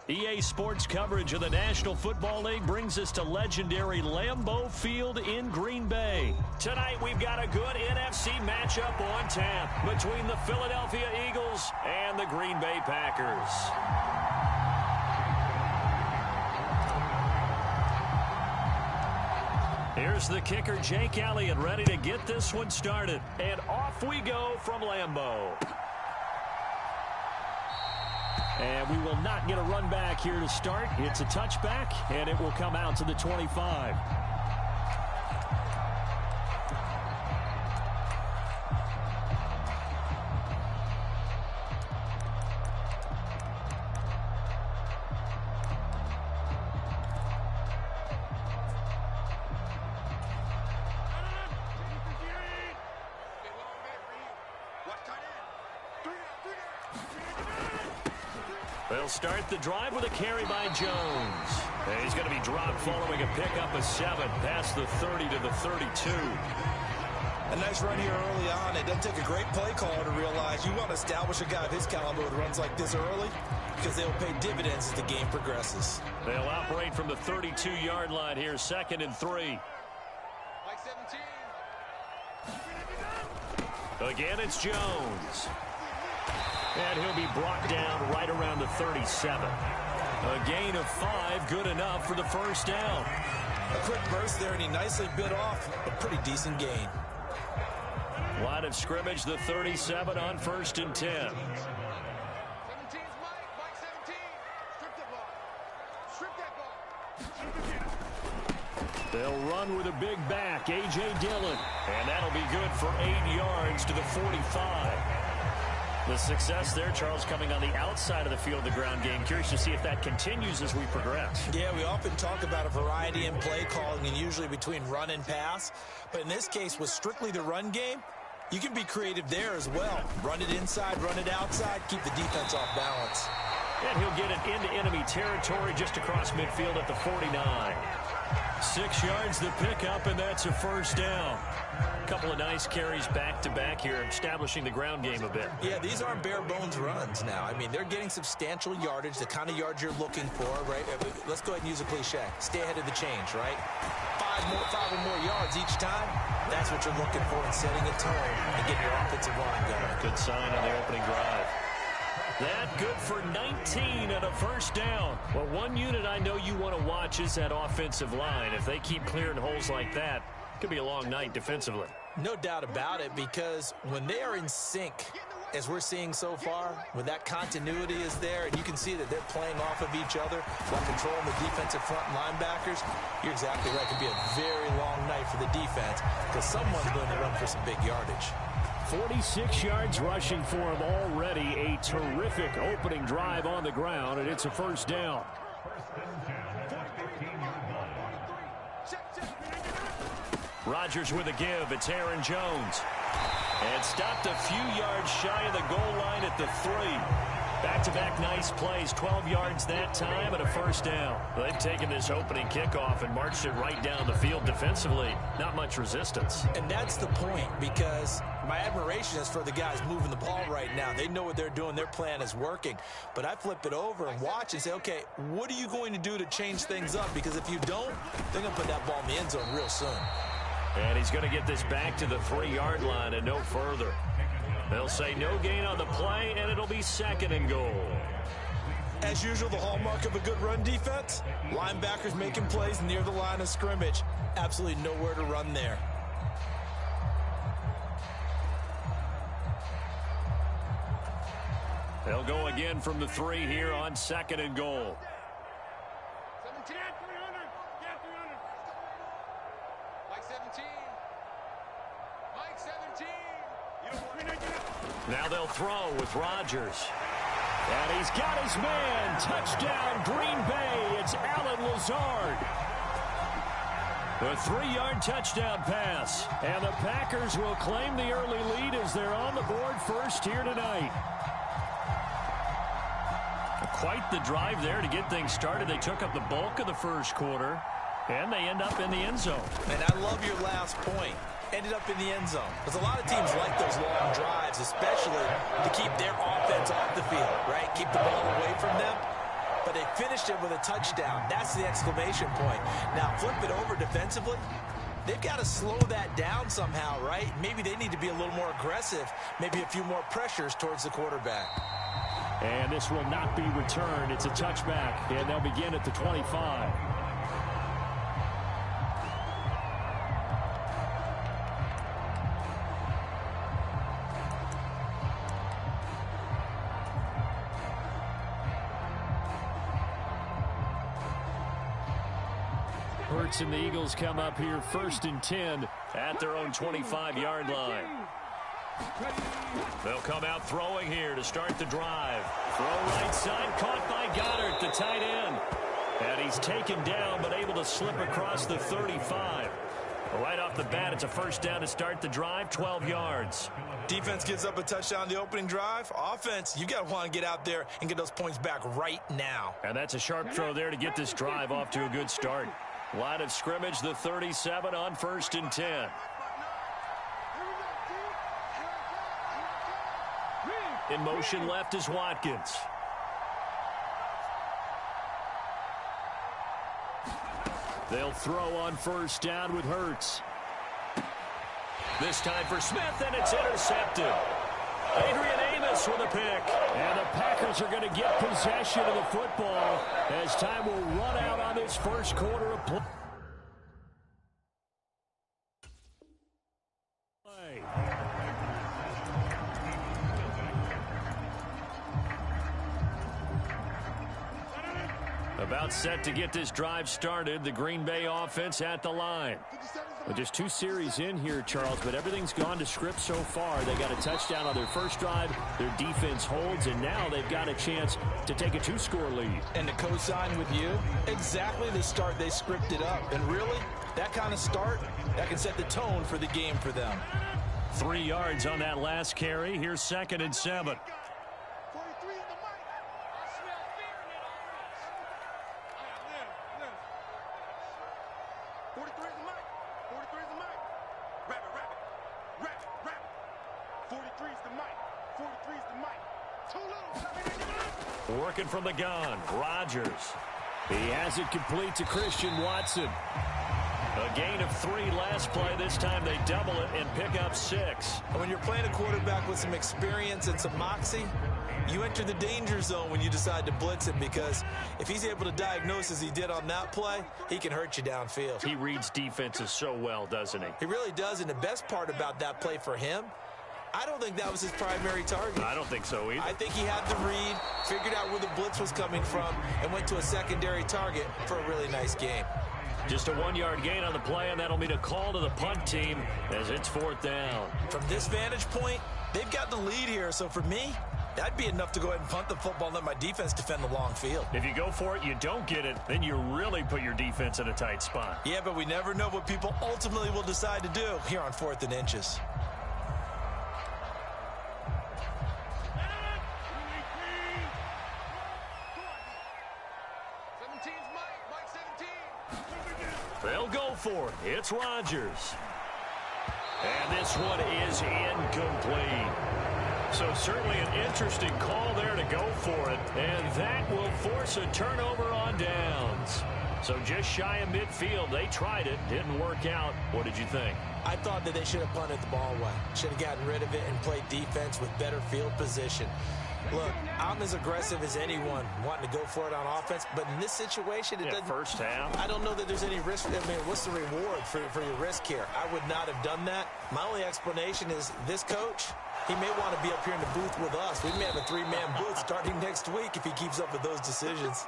EA Sports coverage of the National Football League brings us to legendary Lambeau Field in Green Bay. Tonight, we've got a good NFC matchup on tap between the Philadelphia Eagles and the Green Bay Packers. Here's the kicker, Jake Elliott, ready to get this one started. And off we go from Lambeau. And we will not get a run back here to start. It's a touchback, and it will come out to the 25. They'll start the drive with a carry by Jones. And he's going to be dropped following a pickup of 7 past the 30 to the 32. A nice run here early on. It doesn't take a great play caller to realize you want to establish a guy of his caliber with runs like this early because they'll pay dividends as the game progresses. They'll operate from the 32-yard line here, 2nd and 3. Like 17. Again, it's Jones. And he'll be brought down right around the 37. A gain of 5, good enough for the first down. A quick burst there, and he nicely bit off a pretty decent gain. Line of scrimmage, the 37 on 1st and 10. 17's Mike 17. Strip that ball. Strip that ball. They'll run with a big back, A.J. Dillon. And that'll be good for 8 yards to the 45. The success there, Charles, coming on the outside of the field, the ground game. Curious to see if that continues as we progress. Yeah, we often talk about a variety in play calling and usually between run and pass. But in this case, with strictly the run game, you can be creative there as well. Run it inside, run it outside, keep the defense off balance. And he'll get it into enemy territory just across midfield at the 49. 6 yards the pickup, and that's a first down. A couple of nice carries back-to-back here, establishing the ground game a bit. Yeah, these aren't bare-bones runs now. I mean, they're getting substantial yardage, the kind of yards you're looking for, right? Let's go ahead and use a cliche. Stay ahead of the change, right? 5 or more yards each time. That's what you're looking for in setting a tone and getting your offensive line going. Good sign on the opening drive. That good for 19 and a first down. Well, one unit I know you want to watch is that offensive line. If they keep clearing holes like that, it could be a long night defensively. No doubt about it, because when they are in sync, as we're seeing so far, when that continuity is there, and you can see that they're playing off of each other while controlling the defensive front linebackers, you're exactly right. It could be a very long night for the defense because someone's going to run for some big yardage. 46 yards rushing for him already. A terrific opening drive on the ground, and it's a first down. Rodgers with a give. It's Aaron Jones. And stopped a few yards shy of the goal line at the 3. Back-to-back nice plays, 12 yards that time and a first down. They've taken this opening kickoff and marched it right down the field defensively. Not much resistance. And that's the point, because my admiration is for the guys moving the ball right now. They know what they're doing. Their plan is working. But I flip it over and watch and say, okay, what are you going to do to change things up? Because if you don't, they're going to put that ball in the end zone real soon. And he's going to get this back to the 3-yard line and no further. They'll say no gain on the play, and it'll be 2nd and goal. As usual, the hallmark of a good run defense, linebackers making plays near the line of scrimmage. Absolutely nowhere to run there. They'll go again from the 3 here on 2nd and goal. 17, 300. Yeah, 300. Mike 17. Mike 17. Now they'll throw with Rodgers. And he's got his man. Touchdown, Green Bay. It's Allen Lazard. A 3-yard touchdown pass. And the Packers will claim the early lead as they're on the board first here tonight. Quite the drive there to get things started. They took up the bulk of the first quarter, and they end up in the end zone. And I love your last point. Ended up in the end zone. Because a lot of teams like those long drives, especially to keep their offense off the field, right? Keep the ball away from them. but they finished it with a touchdown. That's the exclamation point. Now, flip it over defensively. They've got to slow that down somehow, right? Maybe they need to be a little more aggressive, maybe a few more pressures towards the quarterback. And this will not be returned. It's a touchback, and they'll begin at the 25. Hurts and the Eagles come up here 1st and 10 at their own 25-yard line. They'll come out throwing here to start the drive. Throw right side, caught by Goddard, the tight end. And he's taken down, but able to slip across the 35. Right off the bat, it's a first down to start the drive, 12 yards. Defense gives up a touchdown the opening drive. Offense, you got to want to get out there and get those points back right now. And that's a sharp throw there to get this drive off to a good start. Line of scrimmage, the 37 on 1st and 10. In motion left is Watkins. They'll throw on first down with Hurts. This time for Smith, and it's intercepted. Adrian Amos with a pick. And the Packers are going to get possession of the football as time will run out on this first quarter of play. About set to get this drive started. The Green Bay offense at the line. Well, just 2 series in here, Charles, but everything's gone to script so far. They got a touchdown on their first drive. Their defense holds, and now they've got a chance to take a 2-score lead. And to co-sign with you, exactly the start they scripted up. And really, that kind of start, that can set the tone for the game for them. 3 yards on that last carry. Here's 2nd and 7. 43's the mic. 43's the mic. Too little. Working from the gun. Rodgers. He has it complete to Christian Watson. A gain of 3 last play. This time they double it and pick up 6. When you're playing a quarterback with some experience and some moxie, you enter the danger zone when you decide to blitz him, because if he's able to diagnose as he did on that play, he can hurt you downfield. He reads defenses so well, doesn't he? He really does, and the best part about that play for him, I don't think that was his primary target. I don't think so either. I think he had the read, figured out where the blitz was coming from, and went to a secondary target for a really nice game. Just a 1-yard gain on the play, and that'll mean a call to the punt team as it's 4th down. From this vantage point, they've got the lead here, so for me, that'd be enough to go ahead and punt the football and let my defense defend the long field. If you go for it, you don't get it, then you really put your defense in a tight spot. Yeah, but we never know what people ultimately will decide to do here on 4th and inches. They'll go for it. It's Rodgers. And this one is incomplete. So certainly an interesting call there to go for it. And that will force a turnover on downs. So just shy of midfield. They tried it. Didn't work out. What did you think? I thought that they should have punted the ball away. Should have gotten rid of it and played defense with better field position. Look, I'm as aggressive as anyone wanting to go for it on offense, but in this situation, it doesn't. First half. I don't know that there's any risk. I mean, what's the reward for your risk here? I would not have done that. My only explanation is this coach, he may want to be up here in the booth with us. We may have a 3-man booth starting next week if he keeps up with those decisions.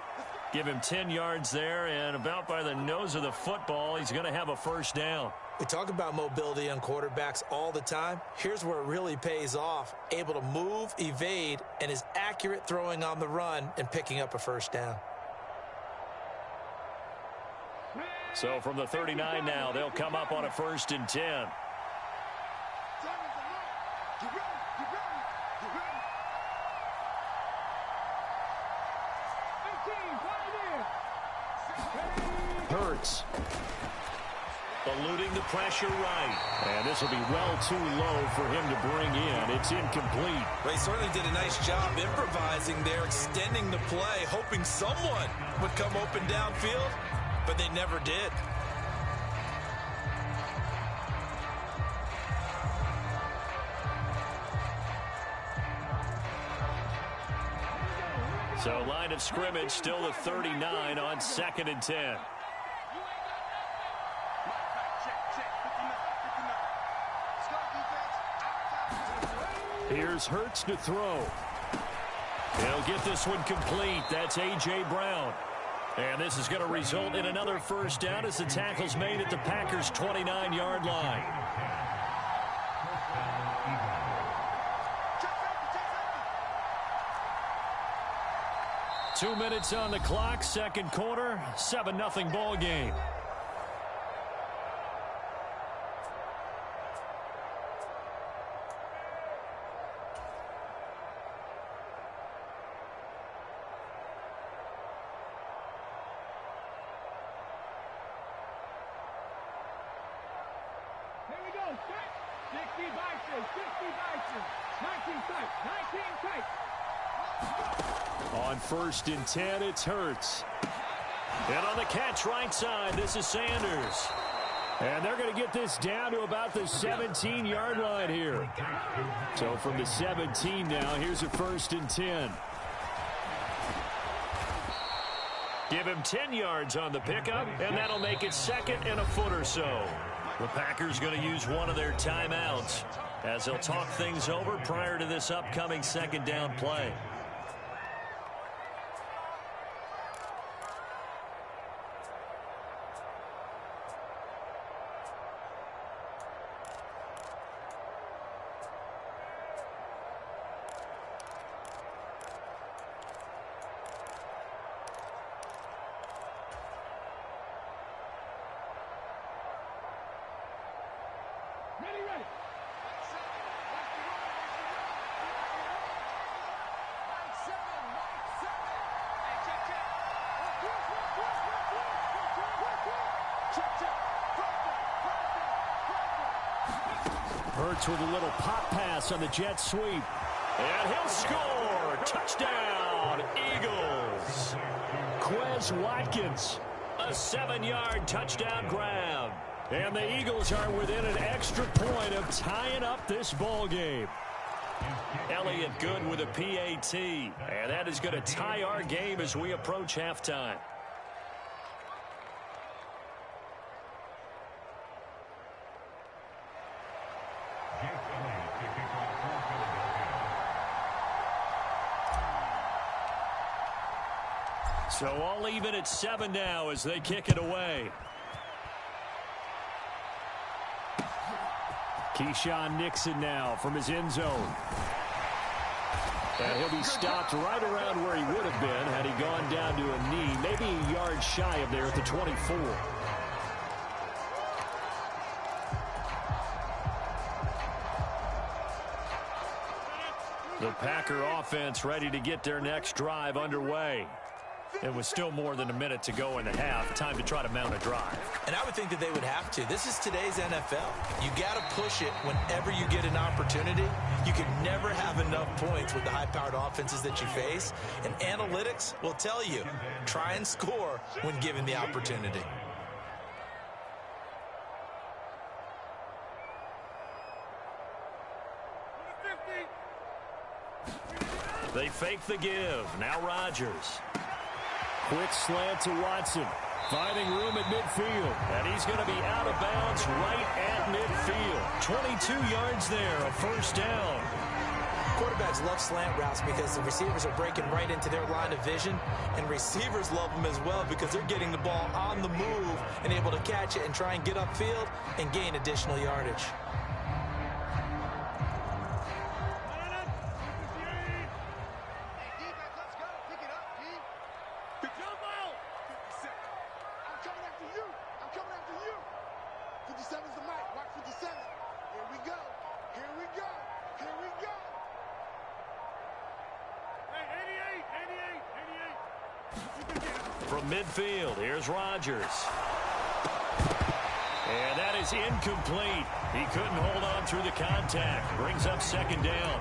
Give him 10 yards there, and about by the nose of the football, he's going to have a first down. We talk about mobility on quarterbacks all the time. Here's where it really pays off. Able to move, evade, and is accurate throwing on the run and picking up a first down. So from the 39 now, they'll come up on a 1st and 10. Hurts. eluding the pressure right. And this will be well too low for him to bring in. It's incomplete. Well, he certainly did a nice job improvising there, extending the play, hoping someone would come open downfield, but they never did. So line of scrimmage still the 39 on 2nd and 10. Here's Hurts to throw. He'll get this one complete. That's A.J. Brown. And this is going to result in another first down as the tackle's made at the Packers' 29-yard line. Two minutes on the clock, second quarter, 7-0 ball game. Here we go, set. 60 Bison, 19 tight. On 1st and 10, it's Hurts. And on the catch right side, this is Sanders. And they're going to get this down to about the 17-yard line here. So from the 17 now, here's a 1st and 10. Give him 10 yards on the pickup, and that'll make it 2nd and a foot or so. The Packers going to use one of their timeouts as they'll talk things over prior to this upcoming 2nd down play. Ready. Hurts with a little pop pass on the jet sweep. And he'll score. Touchdown, Eagles. Quez Watkins, a 7-yard touchdown grab. And the Eagles are within an extra point of tying up this ball game. Elliott good with a PAT. And that is going to tie our game as we approach halftime. So all even at 7 now as they kick it away. Keyshawn Nixon now from his end zone. And he'll be stopped right around where he would have been had he gone down to a knee, maybe a yard shy of there at the 24. The Packer offense ready to get their next drive underway. It was still more than a minute to go in the half. Time to try to mount a drive. And I would think that they would have to. This is today's NFL. You got to push it whenever you get an opportunity. You can never have enough points with the high-powered offenses that you face. And analytics will tell you, try and score when given the opportunity. They fake the give. Now Rodgers. Quick slant to Watson. Finding room at midfield. And he's going to be out of bounds right at midfield. 22 yards there, a first down. Quarterbacks love slant routes because the receivers are breaking right into their line of vision. And receivers love them as well because they're getting the ball on the move and able to catch it and try and get upfield and gain additional yardage. From midfield, here's Rodgers. And that is incomplete. He couldn't hold on through the contact. Brings up second down.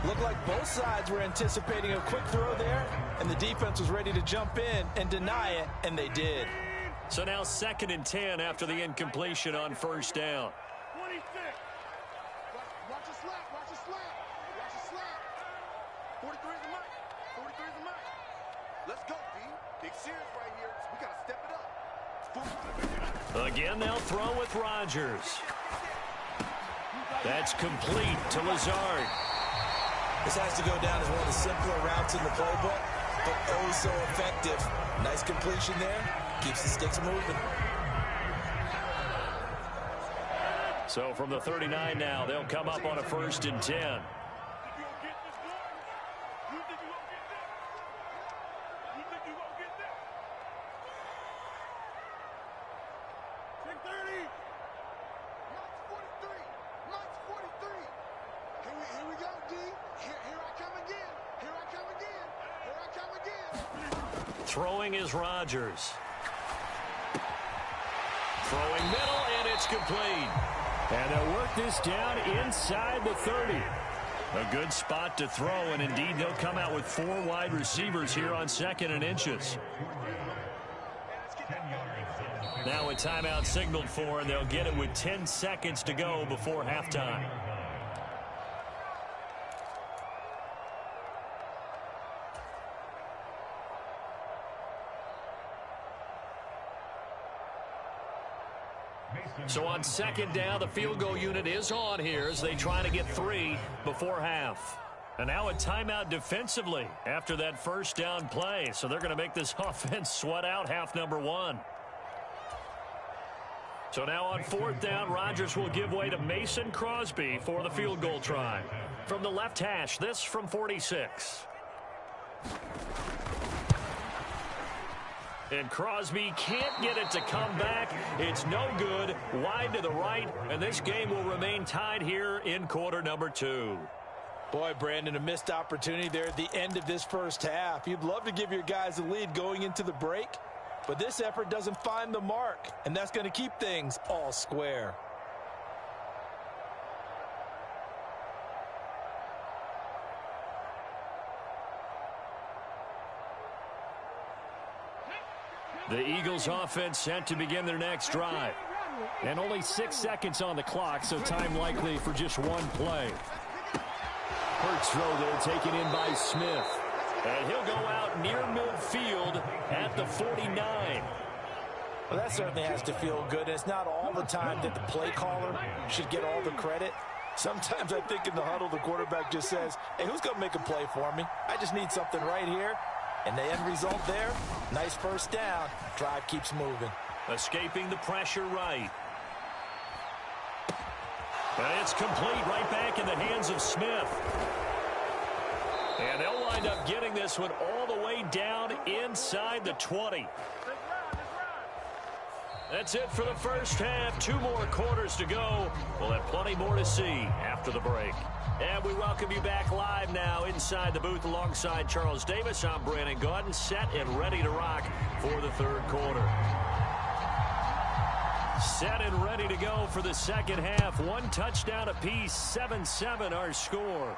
Looked like both sides were anticipating a quick throw there, and the defense was ready to jump in and deny it, and they did. So now 2nd and 10 after the incompletion on first down. 26. Watch your slap. Watch your slap. Watch your slap. 43 is the mic. 43 is the mic. Let's go, D. Big series right here. We got to step it up. Again, they'll throw with Rodgers. That's complete to Lazard. This has to go down as one of the simpler routes in the playbook, but oh so effective. Nice completion there. Keeps the sticks moving. So from the 39 now, they'll come up on a 1st and 10. Throwing is Rodgers. Throwing middle, and it's complete. And they'll work this down inside the 30. A good spot to throw, and indeed they'll come out with 4 wide receivers here on 2nd and inches. Now a timeout signaled for, and they'll get it with 10 seconds to go before halftime. So on 2nd down, the field goal unit is on here as they try to get 3 before half. And now a timeout defensively after that first down play. So they're going to make this offense sweat out half number 1. So now on 4th down, Rodgers will give way to Mason Crosby for the field goal try. From the left hash, this from 46. And Crosby can't get it to come back. It's no good. Wide to the right. And this game will remain tied here in quarter number 2. Boy, Brandon, a missed opportunity there at the end of this first half. You'd love to give your guys a lead going into the break, but this effort doesn't find the mark, and that's going to keep things all square. The Eagles offense set to begin their next drive. And only 6 seconds on the clock, so time likely for just one play. Hurts throw there taken in by Smith. And he'll go out near midfield at the 49. Well, that certainly has to feel good. It's not all the time that the play caller should get all the credit. Sometimes I think in the huddle, the quarterback just says, hey, who's going to make a play for me? I just need something right here. And the end result there, nice first down. Drive keeps moving. Escaping the pressure right. And it's complete right back in the hands of Smith. And they'll wind up getting this one all the way down inside the 20. That's it for the first half. 2 more quarters to go. We'll have plenty more to see after the break. And we welcome you back live now inside the booth alongside Charles Davis. I'm Brandon Gaudin, set and ready to rock for the 3rd quarter. Set and ready to go for the second half. 1 touchdown apiece, 7-7 our score.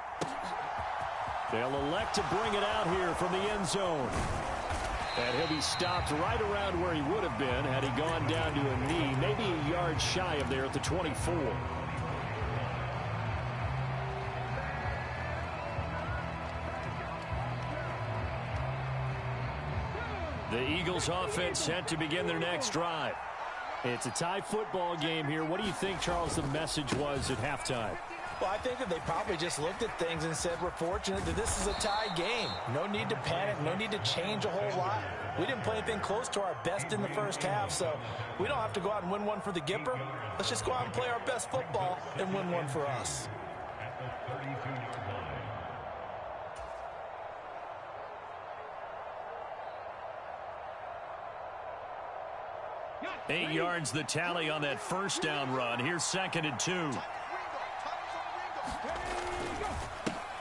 They'll elect to bring it out here from the end zone. And he'll be stopped right around where he would have been had he gone down to a knee, maybe a yard shy of there at the 24. The Eagles offense set to begin their next drive. It's a tie football game here. What do you think, Charles, the message was at halftime? Well, I think that they probably just looked at things and said, we're fortunate that this is a tie game. No need to panic. No need to change a whole lot. We didn't play anything close to our best in the first half, so we don't have to go out and win one for the Gipper. Let's just go out and play our best football and win one for us. 8 yards the tally on that first down run. Here's 2nd and 2.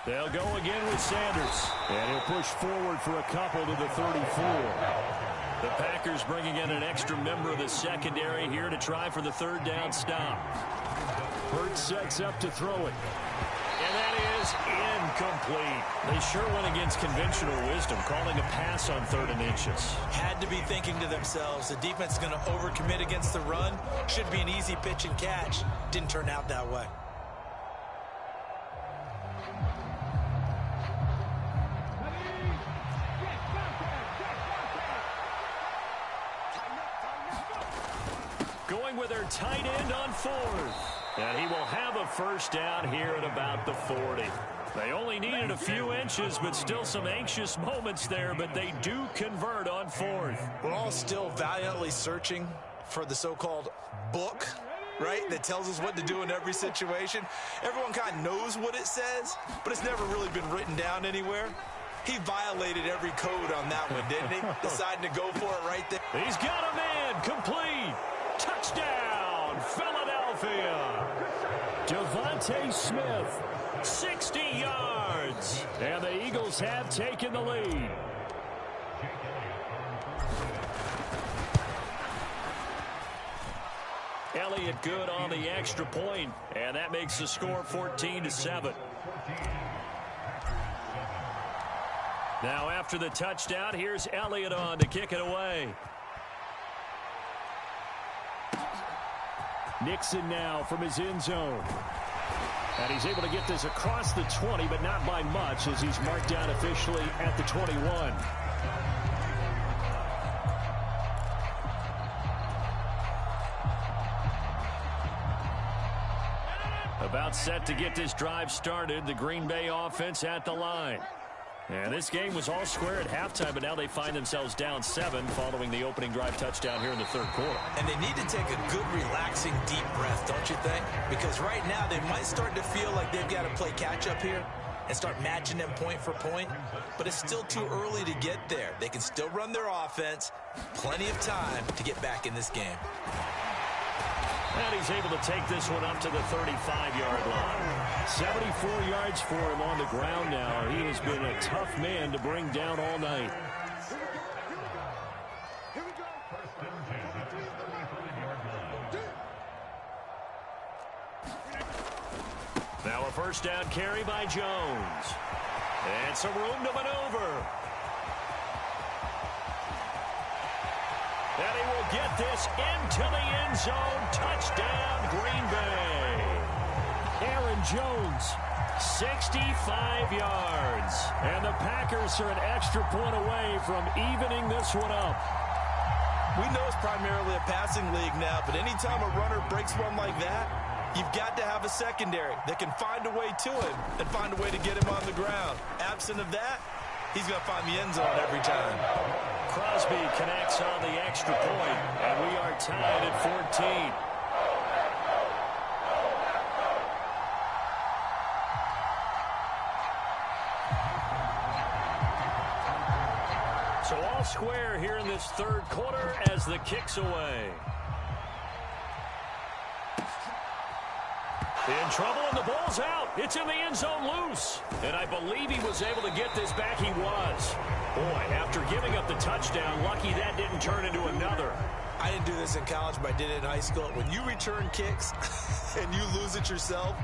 They'll go again with Sanders. And he'll push forward for a couple to the 34. The Packers bringing in an extra member of the secondary here to try for the third down stop. Hurt sets up to throw it. And that is incomplete. They sure went against conventional wisdom, calling a pass on 3rd and inches. Had to be thinking to themselves, the defense is going to overcommit against the run. Should be an easy pitch and catch. Didn't turn out that way. Going with their tight end on 4th. And he will have a first down here at about the 40. They only needed a few inches, but still some anxious moments there, but they do convert on 4th. We're all still valiantly searching for the so-called book, right, that tells us what to do in every situation. Everyone kind of knows what it says, but it's never really been written down anywhere. He violated every code on that one, didn't he? Deciding to go for it right there. He's got a man. Complete. Touchdown, Philadelphia. Devontae Smith, 60 yards. And the Eagles have taken the lead. Elliott good on the extra point, and that makes the score 14-7. Now after the touchdown, here's Elliott on to kick it away. Nixon now from his end zone. And he's able to get this across the 20, but not by much, as he's marked down officially at the 21. About set to get this drive started, the Green Bay offense at the line. And this game was all square at halftime, but now they find themselves down 7 following the opening drive touchdown here in the 3rd quarter. And they need to take a good, relaxing, deep breath, don't you think? Because right now they might start to feel like they've got to play catch-up here and start matching them point for point. But it's still too early to get there. They can still run their offense. Plenty of time to get back in this game. And he's able to take this one up to the 35-yard line. 74 yards for him on the ground now. He has been a tough man to bring down all night. Now a first down carry by Jones. And some room to maneuver. And he will get this into the end zone. Touchdown, Green Bay. Aaron Jones, 65 yards. And the Packers are an extra point away from evening this one up. We know it's primarily a passing league now, but anytime a runner breaks one like that, you've got to have a secondary that can find a way to him and find a way to get him on the ground. Absent of that, he's going to find the end zone every time. Crosby connects on the extra point, and we are tied at 14. So all square here in this 3rd quarter as the kick's away. In trouble, and the ball's out. It's in the end zone loose. And I believe he was able to get this back. He was. Boy, after giving up the touchdown, lucky that didn't turn into another. I didn't do this in college, but I did it in high school. When you return kicks and you lose it yourself,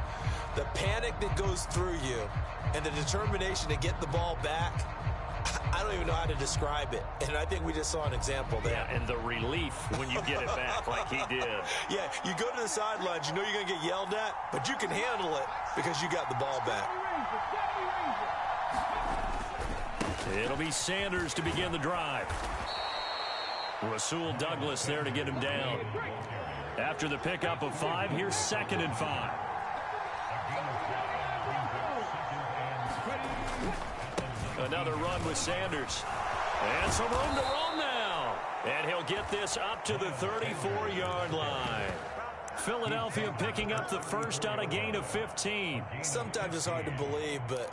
the panic that goes through you and the determination to get the ball back, I don't even know how to describe it. And I think we just saw an example there. Yeah, and the relief when you get it back like he did. Yeah, you go to the sidelines, you know you're going to get yelled at, but you can handle it because you got the ball back. It'll be Sanders to begin the drive. Rasul Douglas there to get him down. After the pickup of 5, here's 2nd and 5. Another run with Sanders. And some room to roam now. And he'll get this up to the 34-yard line. Philadelphia picking up the first on a gain of 15. Sometimes it's hard to believe, but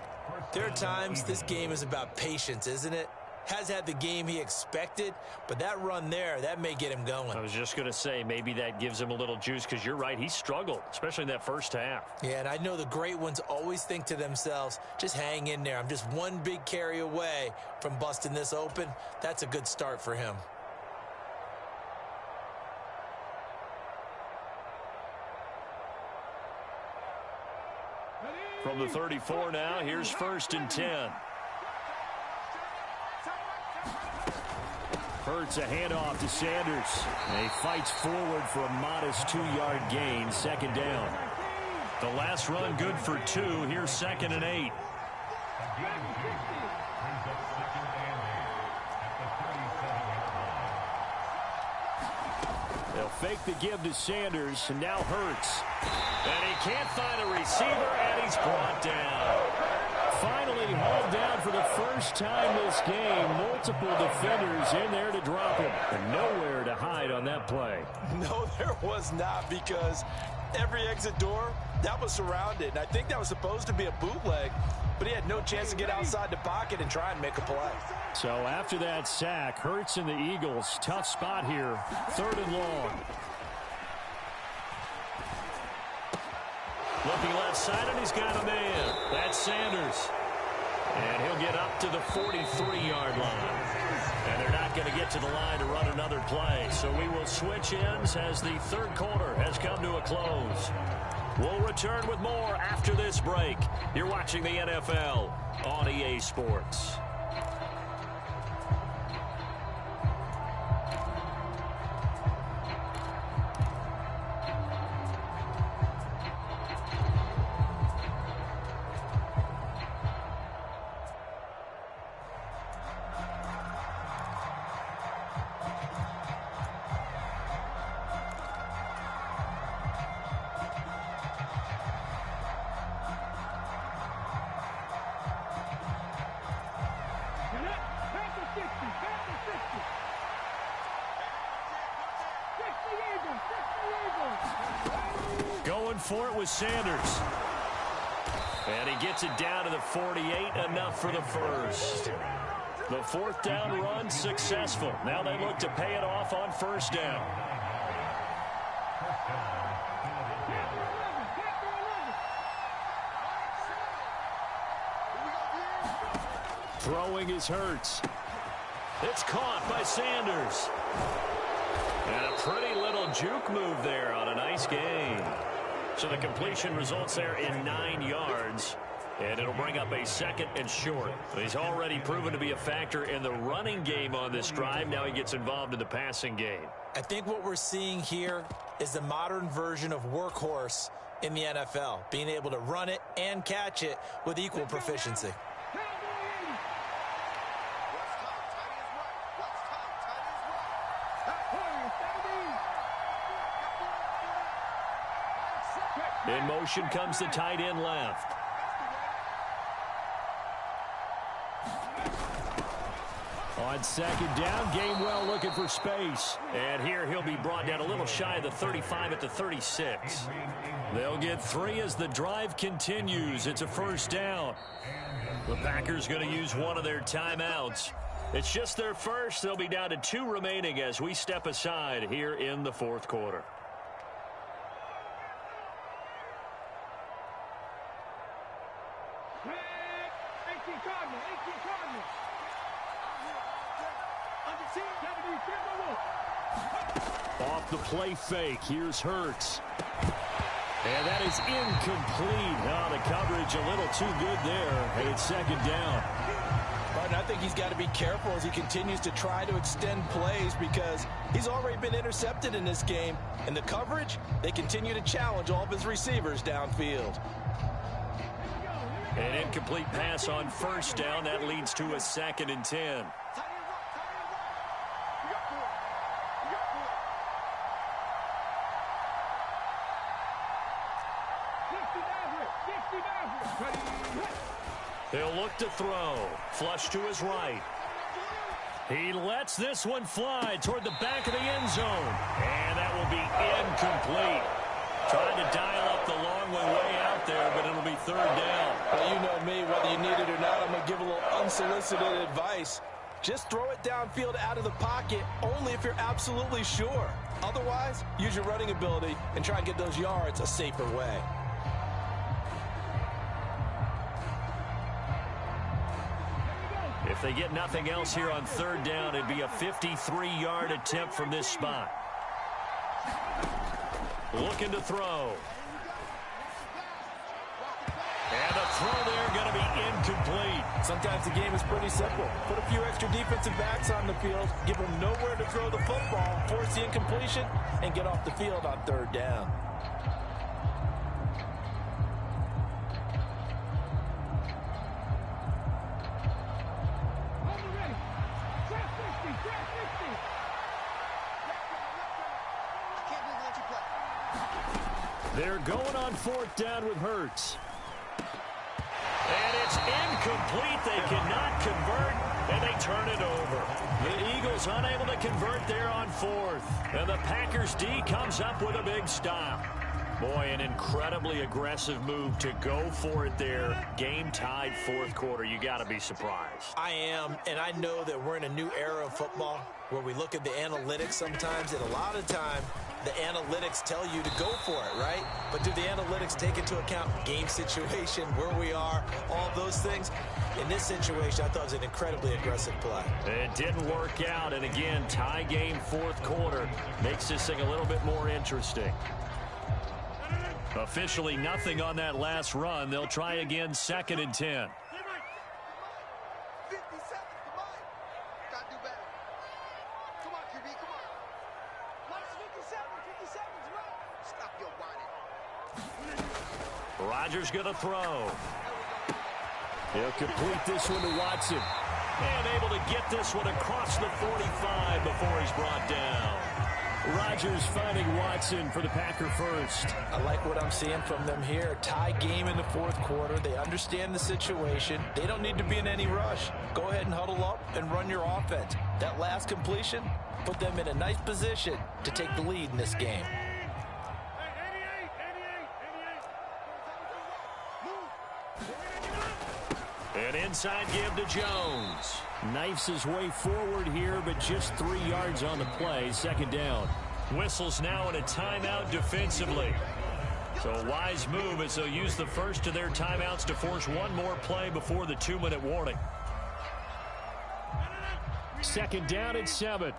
there are times this game is about patience, isn't it? Has had the game he expected, but that run there, that may get him going. I was just going to say, maybe that gives him a little juice, because you're right, he struggled, especially in that first half. Yeah, and I know the great ones always think to themselves, just hang in there. I'm just one big carry away from busting this open. That's a good start for him. From the 34 now, here's 1st and 10. Hurts a handoff to Sanders. And he fights forward for a modest 2-yard gain, 2nd down. The last run good for 2. Here's 2nd and 8. They'll fake the give to Sanders, and now Hurts. And he can't find a receiver, and he's brought down. Finally hauled down for the first time this game. Multiple defenders in there to drop him. And nowhere to hide on that play. No, there was not, because every exit door, that was surrounded. And I think that was supposed to be a bootleg, but he had no chance to get outside the pocket and try and make a play. So after that sack, Hurts and the Eagles, tough spot here, 3rd and long. Looking left side, and he's got a man. That's Sanders. And he'll get up to the 43-yard line. And they're not going to get to the line to run another play. So we will switch ends as the 3rd quarter has come to a close. We'll return with more after this break. You're watching the NFL on EA Sports. Going for it with Sanders. And he gets it down to the 48, enough for the first. The 4th down run successful. Now they look to pay it off on 1st down. Throwing is Hurts. It's caught by Sanders. And a pretty little juke move there on a nice gain. So the completion results there in 9 yards. And it'll bring up a 2nd and short. He's already proven to be a factor in the running game on this drive. Now he gets involved in the passing game. I think what we're seeing here is the modern version of workhorse in the NFL, being able to run it and catch it with equal proficiency. In motion comes the tight end left. On 2nd down, Gainwell looking for space. And here he'll be brought down a little shy of the 35 at the 36. They'll get 3 as the drive continues. It's a 1st down. The Packers going to use one of their timeouts. It's just their first. They'll be down to 2 remaining as we step aside here in the 4th quarter. Off the play fake, here's Hurts. And that is incomplete. Oh, the coverage a little too good there. And it's 2nd down. Martin, I think he's got to be careful as he continues to try to extend plays, because he's already been intercepted in this game. And the coverage, they continue to challenge all of his receivers downfield. An incomplete pass on 1st down. That leads to a 2nd and 10. He'll look to throw. Flush to his right. He lets this one fly toward the back of the end zone. And that will be incomplete. Trying to dial up the long way out there, but it'll be 3rd down. Well, you know me, whether you need it or not, I'm going to give a little unsolicited advice. Just throw it downfield out of the pocket, only if you're absolutely sure. Otherwise, use your running ability and try and get those yards a safer way. If they get nothing else here on 3rd down, it'd be a 53-yard attempt from this spot. Looking to throw. And the throw there going to be incomplete. Sometimes the game is pretty simple. Put a few extra defensive backs on the field, give them nowhere to throw the football, force the incompletion, and get off the field on third down. They're going on fourth down with Hurts. And it's incomplete. They cannot convert, and they turn it over. The Eagles unable to convert there on fourth. And the Packers D comes up with a big stop. Boy, an incredibly aggressive move to go for it there. Game tied fourth quarter. You got to be surprised. I am, and I know that we're in a new era of football where we look at the analytics sometimes, and a lot of time the analytics tell you to go for it, right? But do the analytics take into account game situation, where we are, all those things? In this situation, I thought it was an incredibly aggressive play. It didn't work out, and again, tie game fourth quarter makes this thing a little bit more interesting. Officially nothing on that last run. They'll try again 2nd and 10. 50 seconds to mine. Gotta do better. Come on, QB, come on. Minus 57 seconds, right? Stop your whining. Rodgers gonna throw. He'll complete this one to Watson. And able to get this one across the 45 before he's brought down. Rodgers finding Watson for the Packer first. I like what I'm seeing from them here. Tie game in the fourth quarter. They understand the situation. They don't need to be in any rush. Go ahead and huddle up and run your offense. That last completion put them in a nice position to take the lead in this game. An inside give to Jones. Knifes his way forward here, but just 3 yards on the play. 2nd down. Whistles now in a timeout defensively. So a wise move as they'll use the first of their timeouts to force one more play before the 2-minute warning. 2nd down and 7.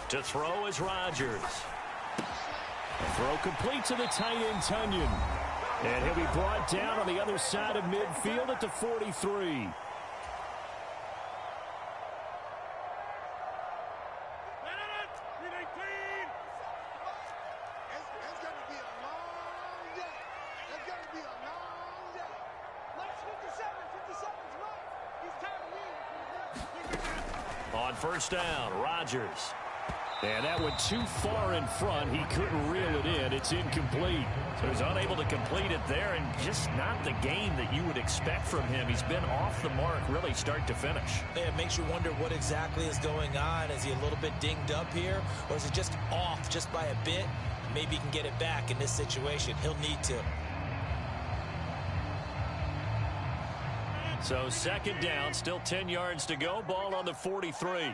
To throw is Rodgers. The throw complete to the tight end, Tunyon. And he'll be brought down on the other side of midfield at the 43. On first down, Rodgers. And that went too far in front. He couldn't reel it in. It's incomplete. So he's unable to complete it there, and just not the game that you would expect from him. He's been off the mark really start to finish. Yeah, it makes you wonder what exactly is going on. Is he a little bit dinged up here, or is it just off just by a bit? Maybe he can get it back in this situation. He'll need to. So 2nd down, still 10 yards to go. Ball on the 43.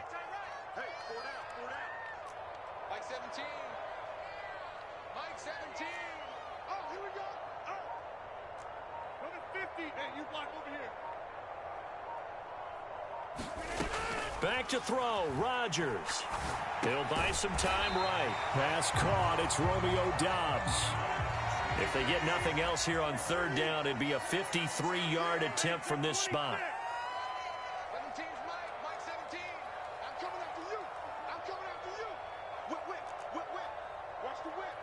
Back to throw, Rodgers. He'll buy some time right. Pass caught, it's Romeo Doubs. If they get nothing else here on 3rd down, it'd be a 53-yard attempt from this spot. 17's Mike 17. I'm coming after you. I'm coming after you. Whip, whip, whip, whip. Watch the whip.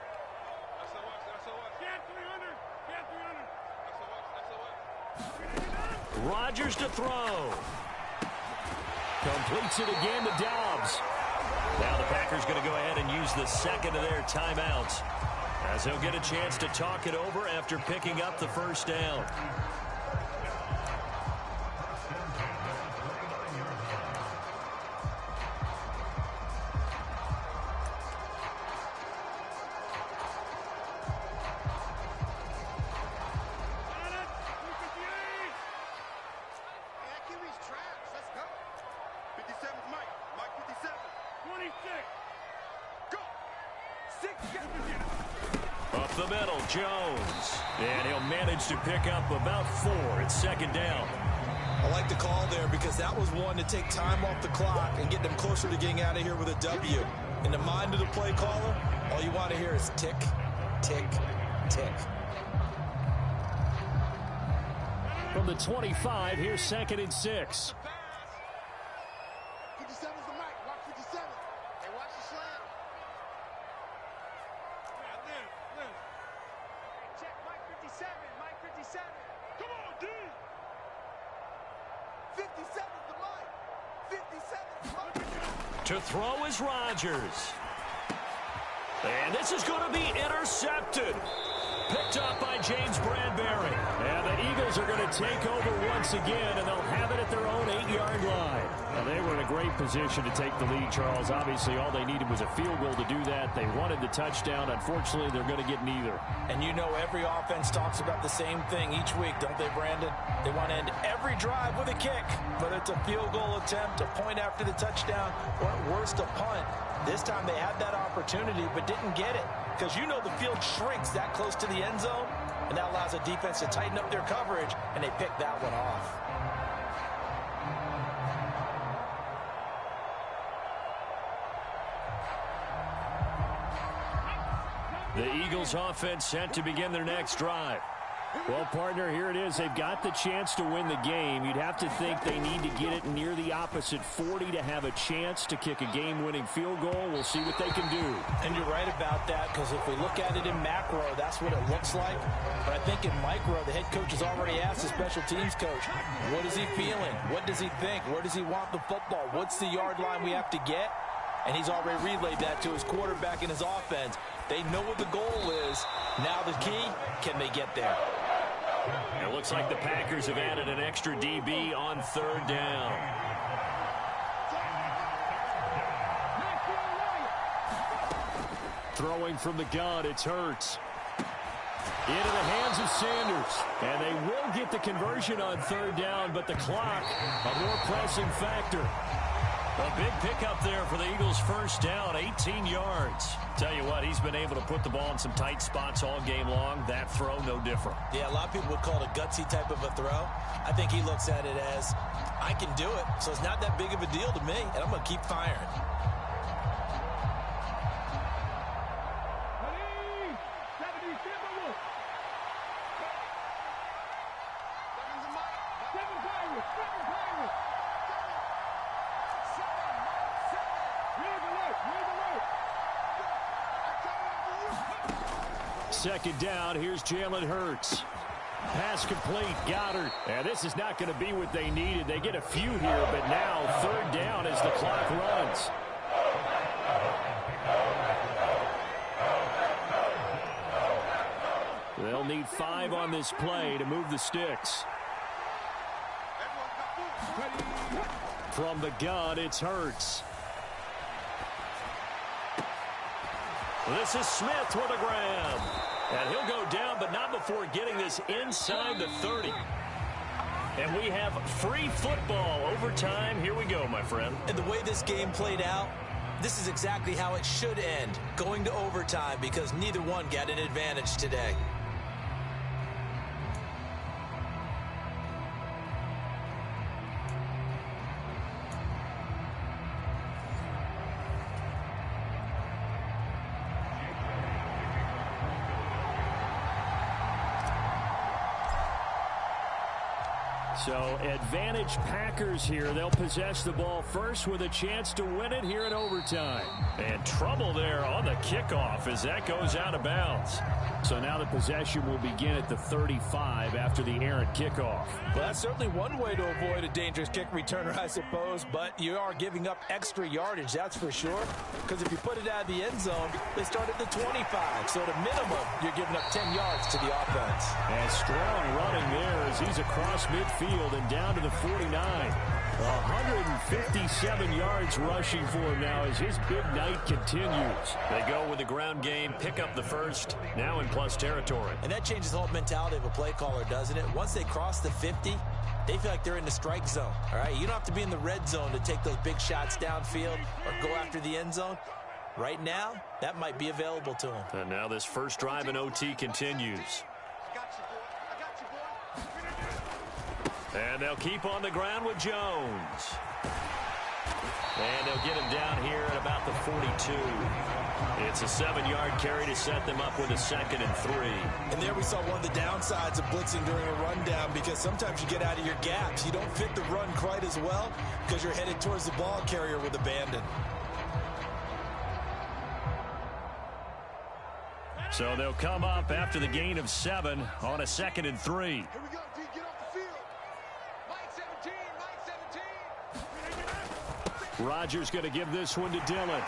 That's a watch, that's a watch. Get 300. Get 300. That's a watch, that's a watch. Rodgers to throw. Completes it again to Doubs. Now the Packers going to go ahead and use the 2nd of their timeouts, as he'll get a chance to talk it over after picking up the first down. Up the middle, Jones. And he'll manage to pick up about 4 at 2nd down. I like the call there because that was one to take time off the clock and get them closer to getting out of here with a W. In the mind of the play caller, all you want to hear is tick, tick, tick. From the 25, here's 2nd and 6. 57's the mic. Watch 57. Hey, watch the slam. Check Mike 57. Mike 57. Come on, D. 57's the mic. 57's the mic. To throw is Rodgers. And this is going to be intercepted. Picked up by James Bradbury. And the Eagles are going to take over once again, and they'll have it at their own 8-yard line. Now, they were in a great position to take the lead, Charles. Obviously, all they needed was a field goal to do that. They wanted the touchdown. Unfortunately, they're going to get neither. And you know every offense talks about the same thing each week, don't they, Brandon? They want to end every drive with a kick, whether it's a field goal attempt, a point after the touchdown, or at worst, a punt. This time they had that opportunity but didn't get it because you know the field shrinks that close to the end zone, and that allows the defense to tighten up their coverage, and they picked that one off. The Eagles offense set to begin their next drive. Well, partner, here it is. They've got the chance to win the game. You'd have to think they need to get it near the opposite 40 to have a chance to kick a game-winning field goal. We'll see what they can do. And you're right about that, because if we look at it in macro, that's what it looks like. But I think in micro, the head coach has already asked the special teams coach, what is he feeling? What does he think? Where does he want the football? What's the yard line we have to get? And he's already relayed that to his quarterback and his offense. They know what the goal is. Now the key, can they get there? It looks like the Packers have added an extra DB on 3rd down. Throwing from the gun, it's Hurts. Into the hands of Sanders. And they will get the conversion on 3rd down, but the clock, a more pressing factor. A big pickup there for the Eagles' 1st down, 18 yards. Tell you what, he's been able to put the ball in some tight spots all game long. That throw, no different. Yeah, a lot of people would call it a gutsy type of a throw. I think he looks at it as, I can do it, so it's not that big of a deal to me, and I'm going to keep firing. Second down, here's Jalen Hurts. Pass complete, Goddard. And this is not going to be what they needed. They get a few here, but now 3rd down as the clock runs. They'll need 5 on this play to move the sticks. From the gun, it's Hurts. This is Smith with a grab. And he'll go down, but not before getting this inside the 30. And we have free football overtime. Here we go, my friend. And the way this game played out, this is exactly how it should end, going to overtime, because neither one got an advantage today. So advantage Packers here. They'll possess the ball first with a chance to win it here in overtime. And trouble there on the kickoff as that goes out of bounds. So now the possession will begin at the 35 after the errant kickoff. Well, that's certainly one way to avoid a dangerous kick returner, I suppose, but you are giving up extra yardage, that's for sure, because if you put it out of the end zone, they start at the 25, so at a minimum, you're giving up 10 yards to the offense. And strong running there as he's across midfield and down to the 49. 157 yards rushing for him now as his big night continues. They go with the ground game, pick up the first, now in plus territory. And that changes the whole mentality of a play caller, doesn't it? Once they cross the 50, they feel like they're in the strike zone, all right? You don't have to be in the red zone to take those big shots downfield or go after the end zone. Right now, that might be available to them. And now this first drive in OT continues. I got you, boy. I got you, boy. And they'll keep on the ground with Jones. And they'll get him down here at about the 42. It's a 7-yard carry to set them up with a 2nd and 3. And there we saw one of the downsides of blitzing during a rundown, because sometimes you get out of your gaps. You don't fit the run quite as well because you're headed towards the ball carrier with abandon. So they'll come up after the gain of 7 on a 2nd and 3. Here we go, D. Get off the field. Mike 17, Mike 17. Rodgers going to give this one to Dillon.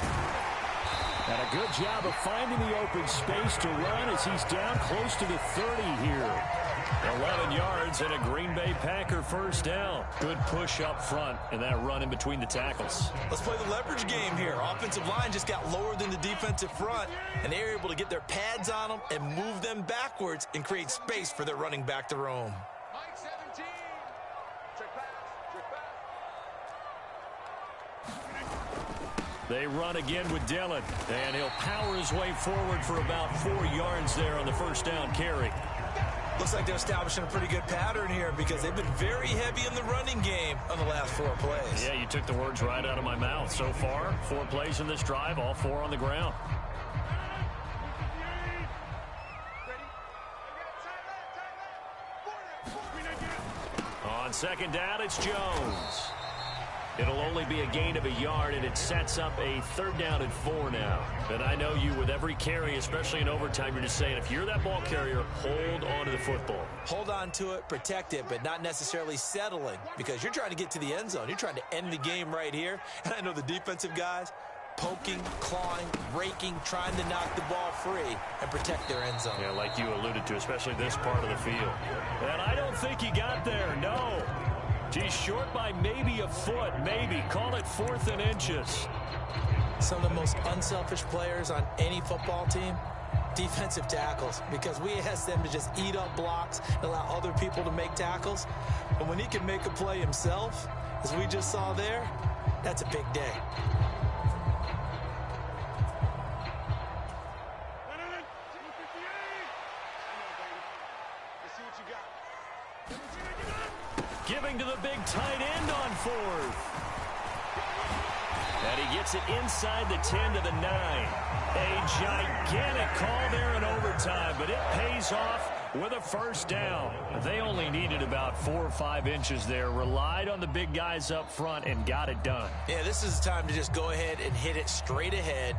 And a good job of finding the open space to run as he's down close to the 30 here. 11 yards and a Green Bay Packer first down. Good push up front and that run in between the tackles. Let's play the leverage game here. Offensive line just got lower than the defensive front, and they're able to get their pads on them and move them backwards and create space for their running back to roam. Mike 17. Check pass, check pass. They run again with Dillon, and he'll power his way forward for about 4 yards there on the first down carry. Looks like they're establishing a pretty good pattern here because they've been very heavy in the running game on the last 4 plays. Yeah, you took the words right out of my mouth. So far, 4 plays in this drive, all 4 on the ground. On second down, it's Jones. It'll only be a gain of a yard, and it sets up a 3rd down and 4 now. And I know you, with every carry, especially in overtime, you're just saying, if you're that ball carrier, hold on to the football. Hold on to it, protect it, but not necessarily settling, because you're trying to get to the end zone. You're trying to end the game right here. And I know the defensive guys poking, clawing, raking, trying to knock the ball free and protect their end zone. Yeah, like you alluded to, especially this part of the field. And I don't think he got there, no. He's short by maybe a foot, maybe. Call it 4th and inches. Some of the most unselfish players on any football team, defensive tackles, because we ask them to just eat up blocks and allow other people to make tackles. But when he can make a play himself, as we just saw there, that's a big day. Giving to the big tight end on 4th. And he gets it inside the 10 to the 9. A gigantic call there in overtime, but it pays off with a first down. They only needed about 4 or 5 inches there, relied on the big guys up front, and got it done. Yeah, this is the time to just go ahead and hit it straight ahead.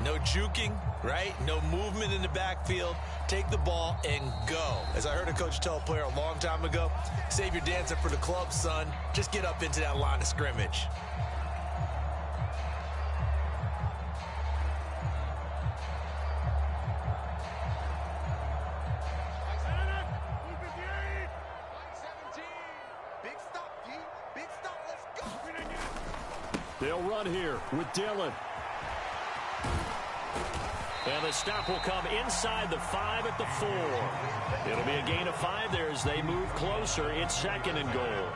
No juking, right? No movement in the backfield. Take the ball and go. As I heard a coach tell a player a long time ago, save your dancing for the club, son. Just get up into that line of scrimmage. Big stop, D. Big stop. Let's go. They'll run here with Dillon. And the stop will come inside the 5 at the 4. It'll be a gain of 5 there as they move closer. It's 2nd and goal.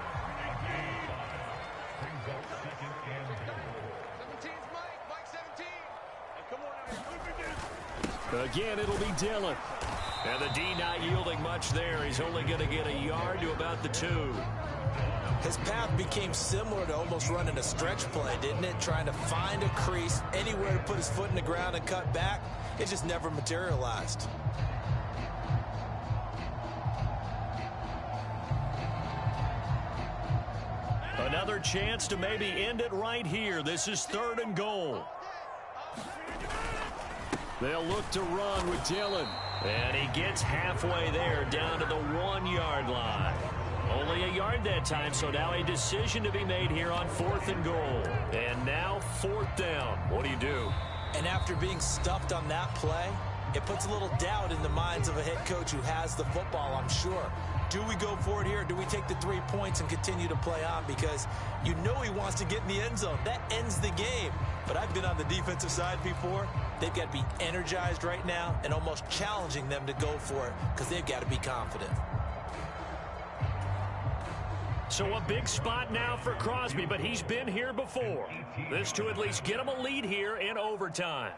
17's Mike 17. And come on out here. Again, it'll be Dillon. And the D not yielding much there. He's only going to get a yard to about the 2. His path became similar to almost running a stretch play, didn't it? Trying to find a crease, anywhere to put his foot in the ground and cut back. It just never materialized. Another chance to maybe end it right here. This is 3rd and goal. They'll look to run with Dillon. And he gets halfway there, down to the 1-yard line. Only a yard that time, so now a decision to be made here on 4th and goal. And now 4th down. What do you do? And after being stuffed on that play, it puts a little doubt in the minds of a head coach who has the football, I'm sure. Do we go for it here, or do we take the 3 points and continue to play on? Because you know he wants to get in the end zone. That ends the game. But I've been on the defensive side before. They've got to be energized right now and almost challenging them to go for it because they've got to be confident. So a big spot now for Crosby, but he's been here before. This to at least get him a lead here in overtime.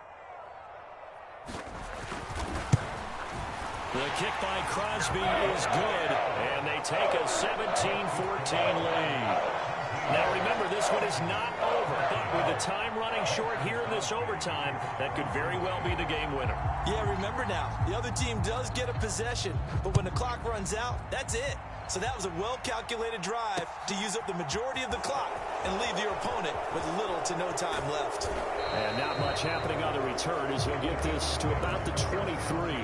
The kick by Crosby is good, and they take a 17-14 lead. Now remember, this one is not over, but with the time running short here in this overtime, that could very well be the game winner. Yeah, remember now, the other team does get a possession, but when the clock runs out, that's it. So that was a well-calculated drive to use up the majority of the clock and leave your opponent with little to no time left. And not much happening on the return as he'll get this to about the 23.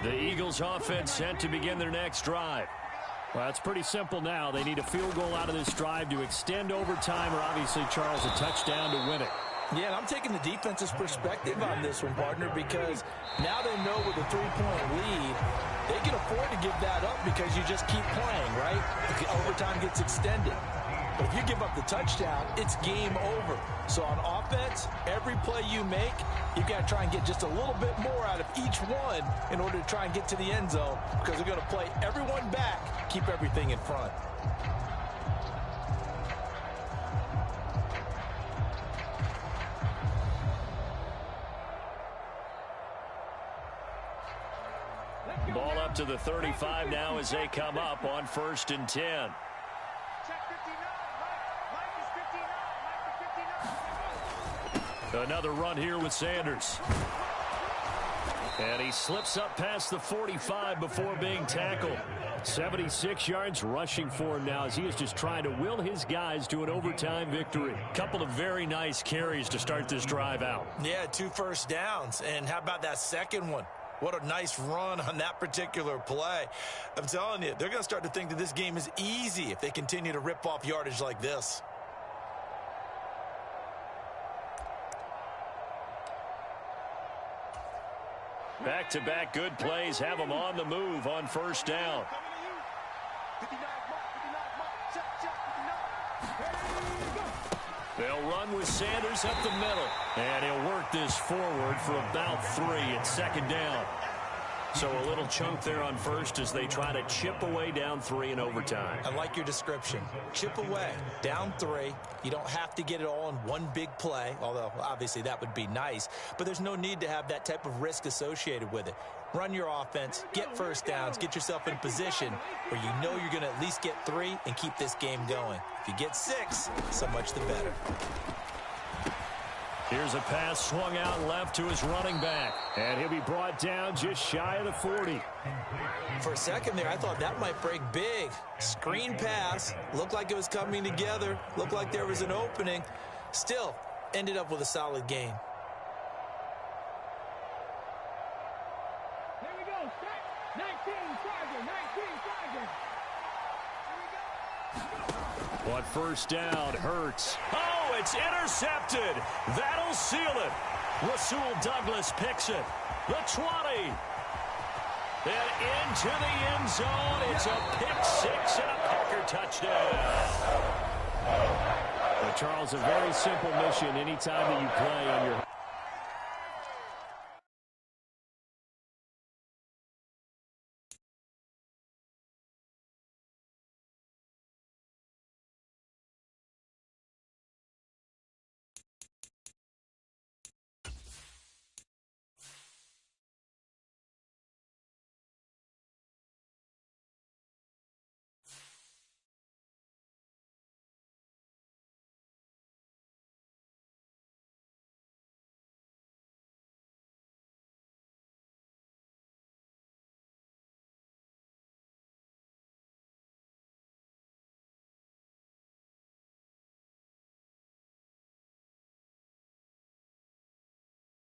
The Eagles offense sent to begin their next drive. Well, it's pretty simple now. They need a field goal out of this drive to extend overtime or obviously, Charles, a touchdown to win it. Yeah, and I'm taking the defense's perspective on this one, partner, because now they know with a 3-point lead, they can afford to give that up because you just keep playing, right? The overtime gets extended. But if you give up the touchdown, it's game over. So on offense, every play you make, you've got to try and get just a little bit more out of each one in order to try and get to the end zone because they're going to play everyone back, keep everything in front. Ball up to the 35 now as they come up on 1st and 10. Check 59. Mike is 59. Another run here with Sanders. And he slips up past the 45 before being tackled. 76 yards rushing for him now as he is just trying to will his guys to an overtime victory. Couple of very nice carries to start this drive out. Yeah, 2 first downs. And how about that second one? What a nice run on that particular play. I'm telling you, they're going to start to think that this game is easy if they continue to rip off yardage like this. Back-to-back good plays have them on the move on 1st down. 59 mark. Check 59. They'll run with Sanders up the middle. And he'll work this forward for about 3 at 2nd down. So a little chunk there on 1st as they try to chip away down 3 in overtime. I like your description. Chip away, down 3. You don't have to get it all in one big play, although obviously that would be nice. But there's no need to have that type of risk associated with it. Run your offense, get first downs, get yourself in a position where you know you're going to at least get 3 and keep this game going. If you get 6, so much the better. Here's a pass swung out left to his running back. And he'll be brought down just shy of the 40. For a second there, I thought that might break big. Screen pass. Looked like it was coming together. Looked like there was an opening. Still, ended up with a solid gain. Here we go. Set. 19 Charger. 19 Charger. On 1st down, Hurts. Oh, it's intercepted. That'll seal it. Rasul Douglas picks it. The 20. And into the end zone. It's a pick 6 and a Packer touchdown. Well, Charles, a very simple mission anytime that you play on your